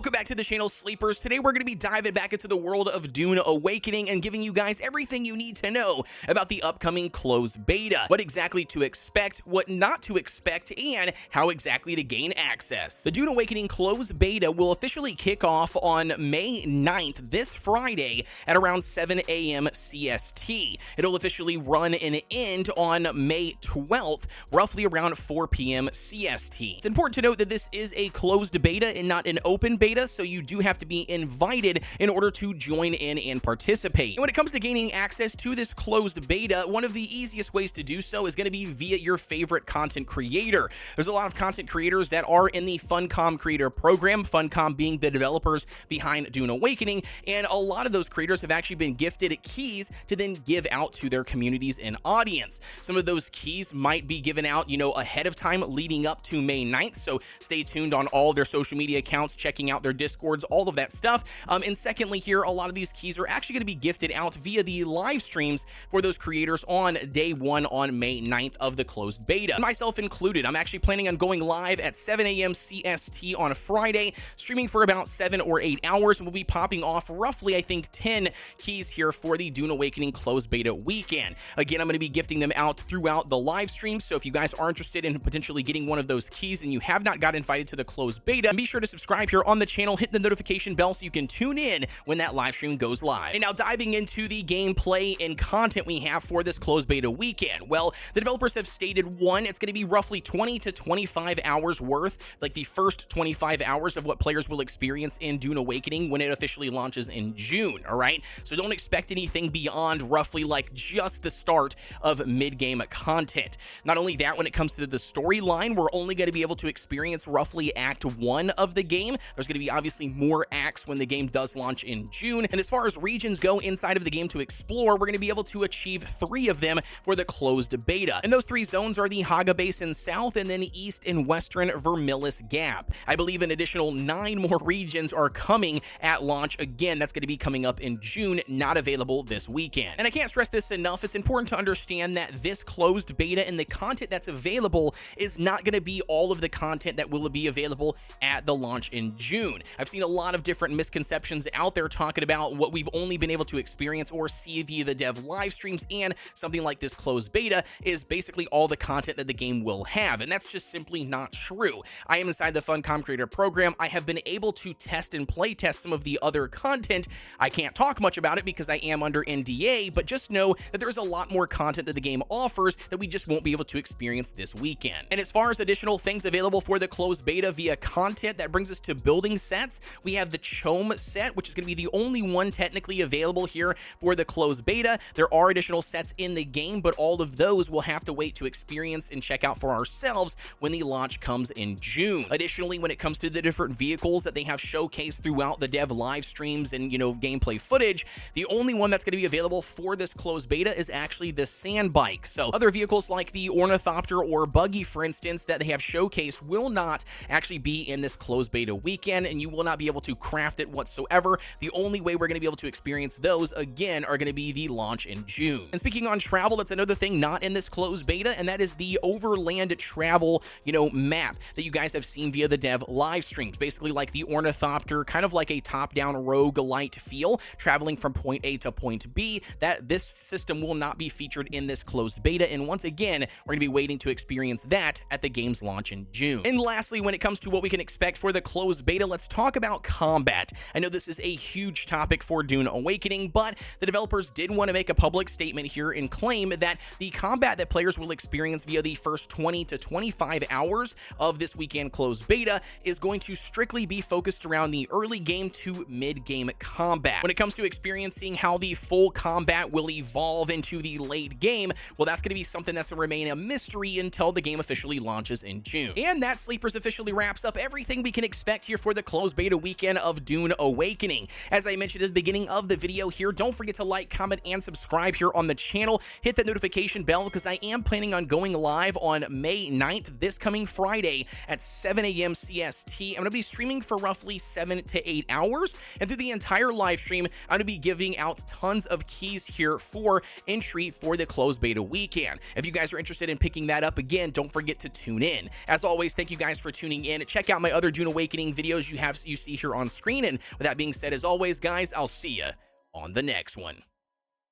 Welcome back to the channel, Sleepers. Today we're going to be diving back into the world of Dune Awakening and giving you guys everything you need to know about the upcoming closed beta, what exactly to expect, what not to expect, and how exactly to gain access. The Dune Awakening Closed Beta will officially kick off on May 9th, this Friday, at around 7 a.m. CST. It'll officially run and end on May 12th, roughly around 4 p.m. CST. It's important to note that this is a closed beta and not an open beta, so you do have to be invited in order to join in and participate. And when it comes to gaining access to this closed beta, one of the easiest ways to do so is going to be via your favorite content creator. There's a lot of content creators that are in the Funcom creator program, Funcom being the developers behind Dune Awakening, and a lot of those creators have actually been gifted keys to then give out to their communities and audience. Some of those keys might be given out, ahead of time leading up to May 9th, so stay tuned on all their social media accounts, checking out their Discords, all of that stuff. And secondly here, a lot of these keys are actually going to be gifted out via the live streams for those creators on day one on May 9th of the closed beta. Myself included, I'm actually planning on going live at 7 a.m. CST on a Friday, streaming for about 7 or 8 hours, and we'll be popping off roughly, I think, 10 keys here for the Dune Awakening closed beta weekend. Again, I'm going to be gifting them out throughout the live stream, so if you guys are interested in potentially getting one of those keys and you have not got invited to the closed beta, be sure to subscribe here on the channel, hit the notification bell so you can tune in when that live stream goes live. And now diving into the gameplay and content we have for this closed beta weekend. Well, the developers have stated, one, it's going to be roughly 20 to 25 hours worth, like the first 25 hours of what players will experience in Dune Awakening when it officially launches in June, all right? So don't expect anything beyond roughly like just the start of mid-game content. Not only that, when it comes to the storyline, we're only going to be able to experience roughly Act 1 of the game. There's going to be obviously more acts when the game does launch in June. And as far as regions go inside of the game to explore, we're going to be able to achieve 3 of them for the closed beta. And those 3 zones are the Hagga Basin South and then East and Western Vermilius Gap. I believe an additional 9 more regions are coming at launch. Again, that's going to be coming up in June, not available this weekend. And I can't stress this enough. It's important to understand that this closed beta and the content that's available is not going to be all of the content that will be available at the launch in June. I've seen a lot of different misconceptions out there talking about what we've only been able to experience or see via the dev live streams, and something like this closed beta is basically all the content that the game will have, and that's just simply not true. I am inside the Funcom creator program. I have been able to test and play test some of the other content. I can't talk much about it because I am under NDA, but just know that there's a lot more content that the game offers that we just won't be able to experience this weekend. And as far as additional things available for the closed beta via content, that brings us to building sets. We have the CHOAM set, which is going to be the only one technically available here for the closed beta. There are additional sets in the game, but all of those we'll have to wait to experience and check out for ourselves when the launch comes in June. Additionally, when it comes to the different vehicles that they have showcased throughout the dev live streams and, gameplay footage, the only one that's going to be available for this closed beta is actually the Sandbike. So other vehicles like the Ornithopter or Buggy, for instance, that they have showcased will not actually be in this closed beta weekend, and you will not be able to craft it whatsoever. The only way we're going to be able to experience those, again, are going to be the launch in June. And speaking on travel, that's another thing not in this closed beta, and that is the Overland travel, map that you guys have seen via the dev live streams. Basically like the Ornithopter, kind of like a top-down roguelite feel, traveling from point A to point B. That this system will not be featured in this closed beta, and once again, we're going to be waiting to experience that at the game's launch in June. And lastly, when it comes to what we can expect for the closed beta, let's talk about combat. I know this is a huge topic for Dune Awakening, but the developers did want to make a public statement here and claim that the combat that players will experience via the first 20 to 25 hours of this weekend closed beta is going to strictly be focused around the early game to mid-game combat. When it comes to experiencing how the full combat will evolve into the late game, well, that's going to be something that's going to remain a mystery until the game officially launches in June. And that, Sleepers, officially wraps up everything we can expect here for the closed beta weekend of Dune Awakening. As I mentioned at the beginning of the video here, don't forget to like, comment, and subscribe here on the channel. Hit that notification bell because I am planning on going live on May 9th, this coming Friday at 7 a.m. CST. I'm going to be streaming for roughly 7 to 8 hours, and through the entire live stream, I'm going to be giving out tons of keys here for entry for the closed beta weekend. If you guys are interested in picking that up, again, don't forget to tune in. As always, thank you guys for tuning in. Check out my other Dune Awakening videos. you see here on screen. And with that being said, as always, guys, I'll see you on the next one.